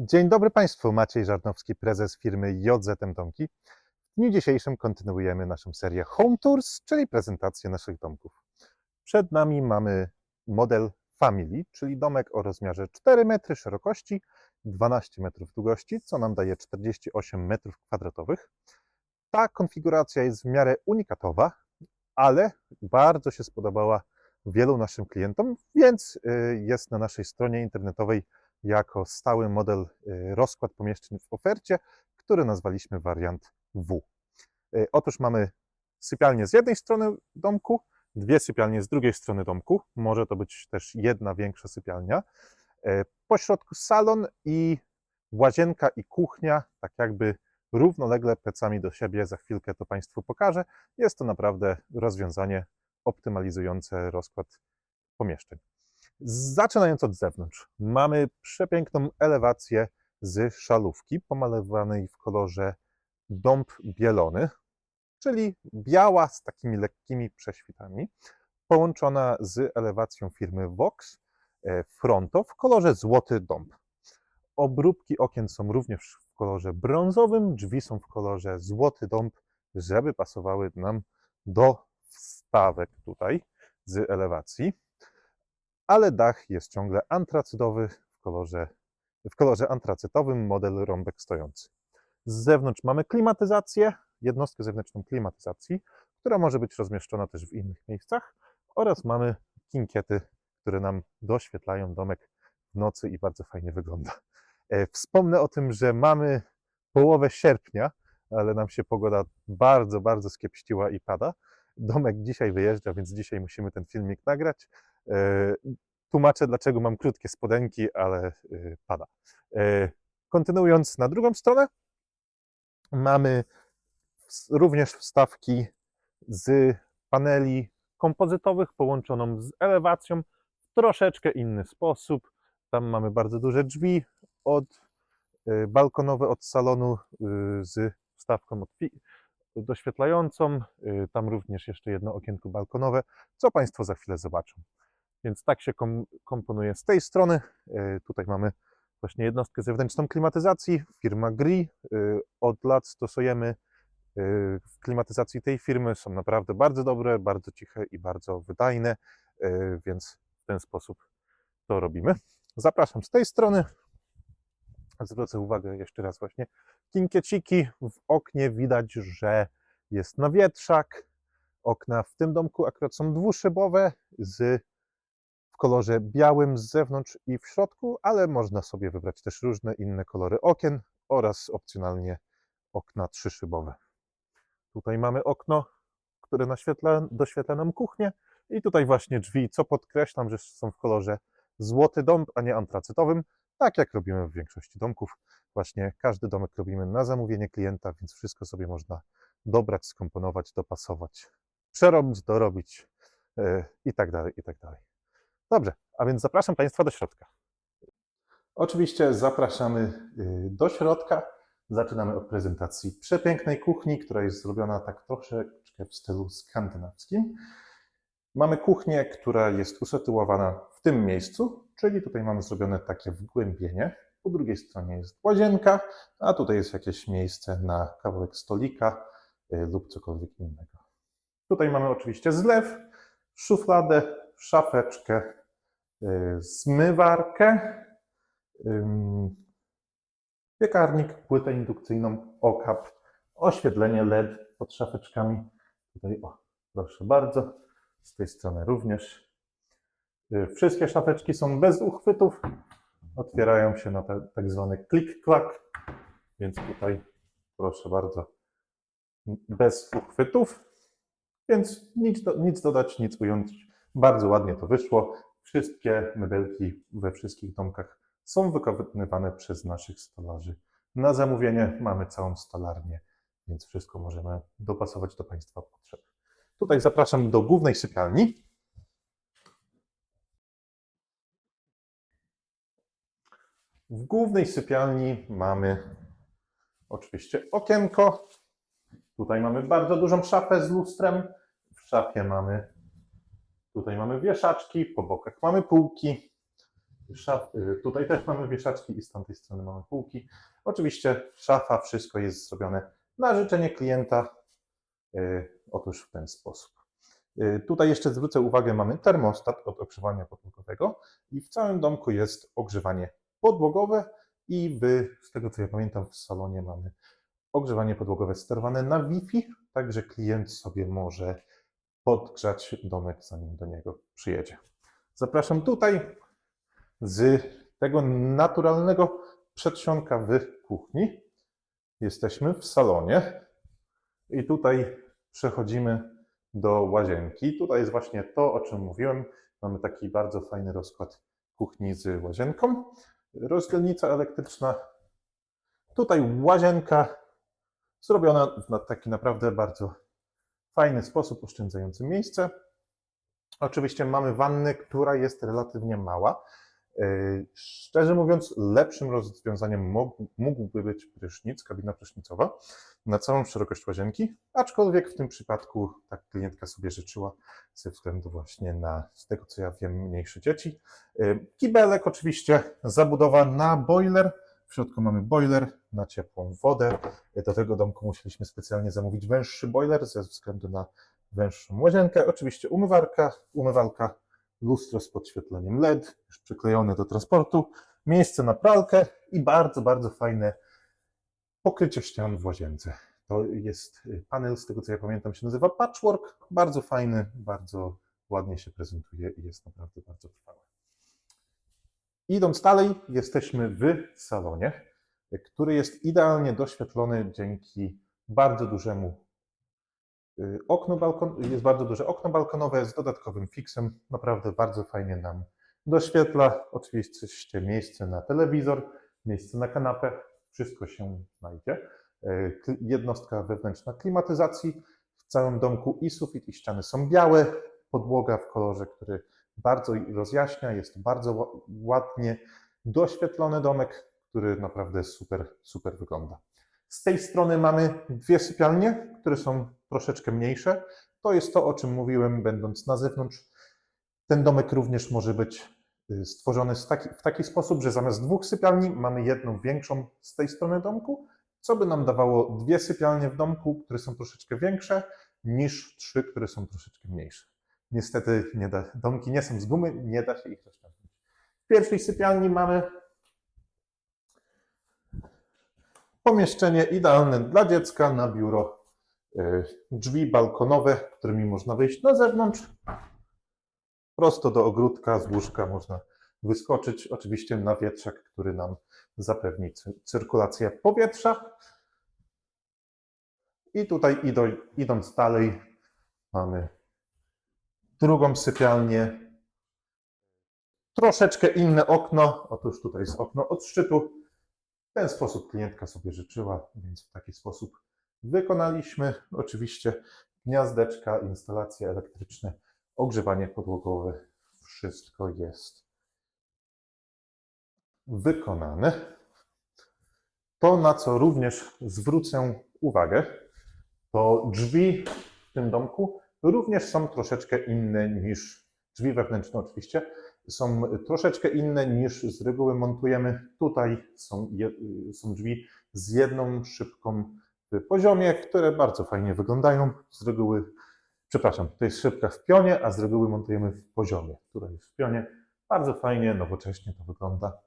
Dzień dobry Państwu, Maciej Żarnowski, prezes firmy JZM Domki. W dniu dzisiejszym kontynuujemy naszą serię Home Tours, czyli prezentację naszych domków. Przed nami mamy model Family, czyli domek o rozmiarze 4 metry szerokości, 12 metrów długości, co nam daje 48 metrów kwadratowych. Ta konfiguracja jest w miarę unikatowa, ale bardzo się spodobała wielu naszym klientom, więc jest na naszej stronie internetowej jako stały model rozkład pomieszczeń w ofercie, który nazwaliśmy wariant W. Otóż mamy sypialnię z jednej strony domku, dwie sypialnie z drugiej strony domku. Może to być też jedna większa sypialnia. Po środku salon i łazienka i kuchnia, tak jakby równolegle plecami do siebie. Za chwilkę to Państwu pokażę. Jest to naprawdę rozwiązanie optymalizujące rozkład pomieszczeń. Zaczynając od zewnątrz, mamy przepiękną elewację z szalówki pomalowanej w kolorze dąb bielony, czyli biała z takimi lekkimi prześwitami, połączona z elewacją firmy Vox Fronto w kolorze złoty dąb. Obróbki okien są również w kolorze brązowym, drzwi są w kolorze złoty dąb, żeby pasowały nam do wstawek tutaj z elewacji. Ale dach jest ciągle antracytowy w kolorze antracytowym, model rąbek stojący. Z zewnątrz mamy klimatyzację, jednostkę zewnętrzną klimatyzacji, która może być rozmieszczona też w innych miejscach, oraz mamy kinkiety, które nam doświetlają domek w nocy i bardzo fajnie wygląda. Wspomnę o tym, że mamy połowę sierpnia, ale nam się pogoda bardzo skiepściła i pada. Domek dzisiaj wyjeżdża, więc dzisiaj musimy ten filmik nagrać. Tłumaczę, dlaczego mam krótkie spodenki, ale pada. Kontynuując na drugą stronę, mamy również wstawki z paneli kompozytowych połączoną z elewacją w troszeczkę inny sposób. Tam mamy bardzo duże drzwi balkonowe od salonu z wstawką doświetlającą. Tam również jeszcze jedno okienko balkonowe, co Państwo za chwilę zobaczą. Więc tak się komponuje z tej strony. Tutaj mamy właśnie jednostkę zewnętrzną klimatyzacji, firma GRI. Od lat stosujemy w klimatyzacji tej firmy. Są naprawdę bardzo dobre, bardzo ciche i bardzo wydajne, więc w ten sposób to robimy. Zapraszam z tej strony. Zwrócę uwagę jeszcze raz właśnie. Kinkieciki w oknie widać, że jest nawietrzak. Okna w tym domku akurat są dwuszybowe w kolorze białym z zewnątrz i w środku, ale można sobie wybrać też różne inne kolory okien oraz opcjonalnie okna trzyszybowe. Tutaj mamy okno, które doświetla nam kuchnię i tutaj właśnie drzwi, co podkreślam, że są w kolorze złoty dąb, a nie antracytowym, tak jak robimy w większości domków. Właśnie każdy domek robimy na zamówienie klienta, więc wszystko sobie można dobrać, skomponować, dopasować, przerobić, dorobić i tak dalej, i tak dalej. Dobrze, a więc zapraszam Państwa do środka. Oczywiście zapraszamy do środka. Zaczynamy od prezentacji przepięknej kuchni, która jest zrobiona tak troszeczkę w stylu skandynawskim. Mamy kuchnię, która jest usytuowana w tym miejscu, czyli tutaj mamy zrobione takie wgłębienie. Po drugiej stronie jest łazienka, a tutaj jest jakieś miejsce na kawałek stolika lub cokolwiek innego. Tutaj mamy oczywiście zlew, szufladę, szafeczkę, zmywarkę, piekarnik, płytę indukcyjną, okap, oświetlenie LED pod szafeczkami. Tutaj, o, proszę bardzo, z tej strony również. Wszystkie szafeczki są bez uchwytów, otwierają się na tak zwany klik-klak, więc tutaj, proszę bardzo, bez uchwytów, więc nic dodać, nic ująć. Bardzo ładnie to wyszło. Wszystkie mebelki we wszystkich domkach są wykonywane przez naszych stolarzy. Na zamówienie mamy całą stolarnię, więc wszystko możemy dopasować do Państwa potrzeb. Tutaj zapraszam do głównej sypialni. W głównej sypialni mamy oczywiście okienko. Tutaj mamy bardzo dużą szafę z lustrem. W szafie tutaj mamy wieszaczki, po bokach mamy półki. Tutaj też mamy wieszaczki i z tamtej strony mamy półki. Oczywiście szafa, wszystko jest zrobione na życzenie klienta. Otóż w ten sposób. Tutaj jeszcze zwrócę uwagę, mamy termostat od ogrzewania podłogowego i w całym domku jest ogrzewanie podłogowe i z tego co ja pamiętam, w salonie mamy ogrzewanie podłogowe sterowane na Wi-Fi, także klient sobie może podgrzać domek, zanim do niego przyjedzie. Zapraszam tutaj z tego naturalnego przedsionka w kuchni. Jesteśmy w salonie i tutaj przechodzimy do łazienki. Tutaj jest właśnie to, o czym mówiłem. Mamy taki bardzo fajny rozkład kuchni z łazienką. Rozdzielnica elektryczna. Tutaj łazienka zrobiona w taki naprawdę bardzo fajny sposób, oszczędzający miejsce. Oczywiście mamy wannę, która jest relatywnie mała. Szczerze mówiąc, lepszym rozwiązaniem mógłby być prysznic, kabina prysznicowa na całą szerokość łazienki, aczkolwiek w tym przypadku tak klientka sobie życzyła ze względu właśnie na, z tego co ja wiem, mniejsze dzieci. Kibelek oczywiście, zabudowa na boiler. W środku mamy boiler na ciepłą wodę. Do tego domku musieliśmy specjalnie zamówić węższy boiler ze względu na węższą łazienkę. Oczywiście umywalka, lustro z podświetleniem LED, już przyklejone do transportu, miejsce na pralkę i bardzo, bardzo fajne pokrycie ścian w łazience. To jest panel, z tego co ja pamiętam, się nazywa Patchwork. Bardzo fajny, bardzo ładnie się prezentuje i jest naprawdę bardzo trwały. Idąc dalej, jesteśmy w salonie, który jest idealnie doświetlony dzięki bardzo dużemu jest bardzo duże okno balkonowe z dodatkowym fiksem. Naprawdę bardzo fajnie nam doświetla. Oczywiście miejsce na telewizor, miejsce na kanapę, wszystko się znajdzie. Jednostka wewnętrzna klimatyzacji. W całym domku i sufit, i ściany są białe. Podłoga w kolorze, który bardzo rozjaśnia. Jest bardzo ładnie doświetlony domek, który naprawdę super, super wygląda. Z tej strony mamy dwie sypialnie, które są troszeczkę mniejsze. To jest to, o czym mówiłem, będąc na zewnątrz. Ten domek również może być stworzony w taki sposób, że zamiast dwóch sypialni mamy jedną większą z tej strony domku, co by nam dawało dwie sypialnie w domku, które są troszeczkę większe, niż trzy, które są troszeczkę mniejsze. Niestety domki nie są z gumy, nie da się ich rozciągnąć. W pierwszej sypialni mamy pomieszczenie idealne dla dziecka na biuro, drzwi balkonowe, którymi można wyjść na zewnątrz. Prosto do ogródka, z łóżka można wyskoczyć, oczywiście na wietrzak, który nam zapewni cyrkulację powietrza. I tutaj idąc dalej mamy drugą sypialnię. Troszeczkę inne okno, otóż tutaj jest okno od szczytu. W ten sposób klientka sobie życzyła, więc w taki sposób wykonaliśmy. Oczywiście gniazdeczka, instalacje elektryczne, ogrzewanie podłogowe, wszystko jest wykonane. To, na co również zwrócę uwagę, to drzwi w tym domku również są troszeczkę inne niż drzwi wewnętrzne oczywiście, są troszeczkę inne niż z reguły montujemy. Tutaj są drzwi z jedną szybką w poziomie, które bardzo fajnie wyglądają. Z reguły, przepraszam, to jest szybka w pionie, a z reguły montujemy w poziomie, która jest w pionie. Bardzo fajnie, nowocześnie to wygląda.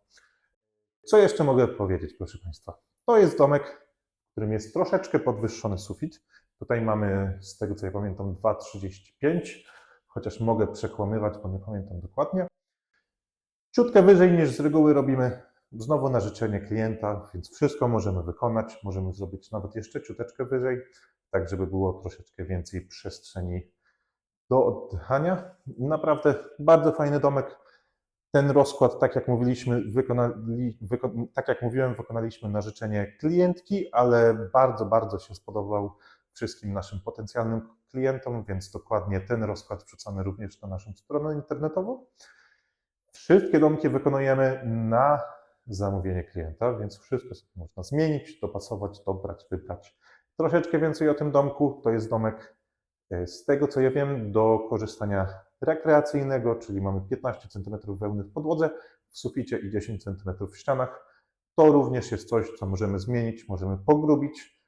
Co jeszcze mogę powiedzieć, proszę Państwa? To jest domek, w którym jest troszeczkę podwyższony sufit. Tutaj mamy, z tego co ja pamiętam, 2,35, chociaż mogę przekłamywać, bo nie pamiętam dokładnie. Ciutkę wyżej niż z reguły robimy, znowu na życzenie klienta, więc wszystko możemy wykonać. Możemy zrobić nawet jeszcze ciuteczkę wyżej, tak żeby było troszeczkę więcej przestrzeni do oddychania. Naprawdę bardzo fajny domek. Ten rozkład, tak jak mówiliśmy, wykonaliśmy na życzenie klientki, ale bardzo, bardzo się spodobał wszystkim naszym potencjalnym klientom, więc dokładnie ten rozkład wrzucamy również na naszą stronę internetową. Wszystkie domki wykonujemy na zamówienie klienta, więc wszystko sobie można zmienić, dopasować, dobrać, wybrać. Troszeczkę więcej o tym domku. To jest domek, z tego co ja wiem, do korzystania rekreacyjnego, czyli mamy 15 cm wełny w podłodze. w suficie i 10 cm w ścianach. To również jest coś, co możemy zmienić, możemy pogrubić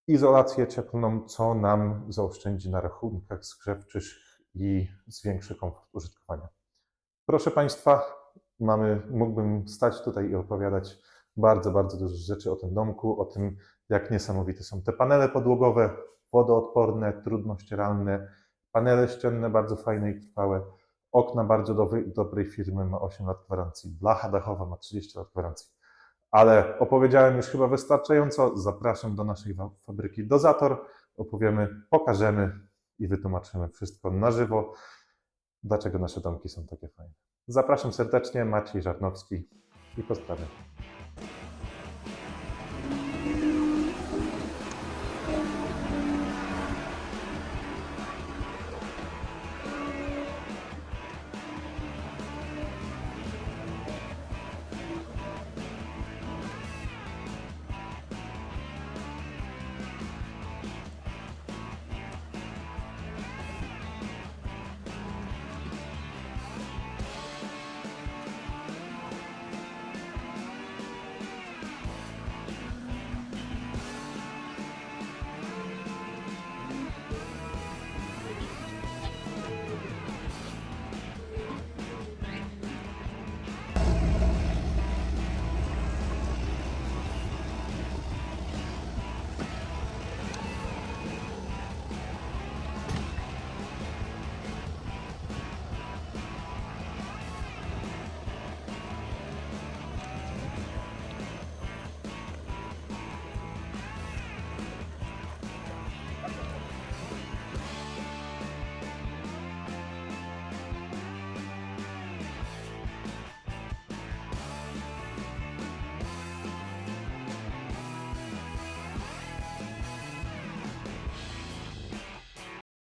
izolację cieplną, co nam zaoszczędzi na rachunkach zgrzewczych i zwiększy komfort użytkowania. Proszę Państwa, mógłbym stać tutaj i opowiadać bardzo, bardzo dużo rzeczy o tym domku, o tym, jak niesamowite są te panele podłogowe, wodoodporne, trudno ścieralne, panele ścienne bardzo fajne i trwałe, okna bardzo dobrej firmy, ma 8 lat gwarancji, blacha dachowa ma 30 lat gwarancji. Ale opowiedziałem już chyba wystarczająco. Zapraszam do naszej fabryki Dozator. Opowiemy, pokażemy i wytłumaczymy wszystko na żywo, dlaczego nasze domki są takie fajne. Zapraszam serdecznie, Maciej Żarnowski i pozdrawiam.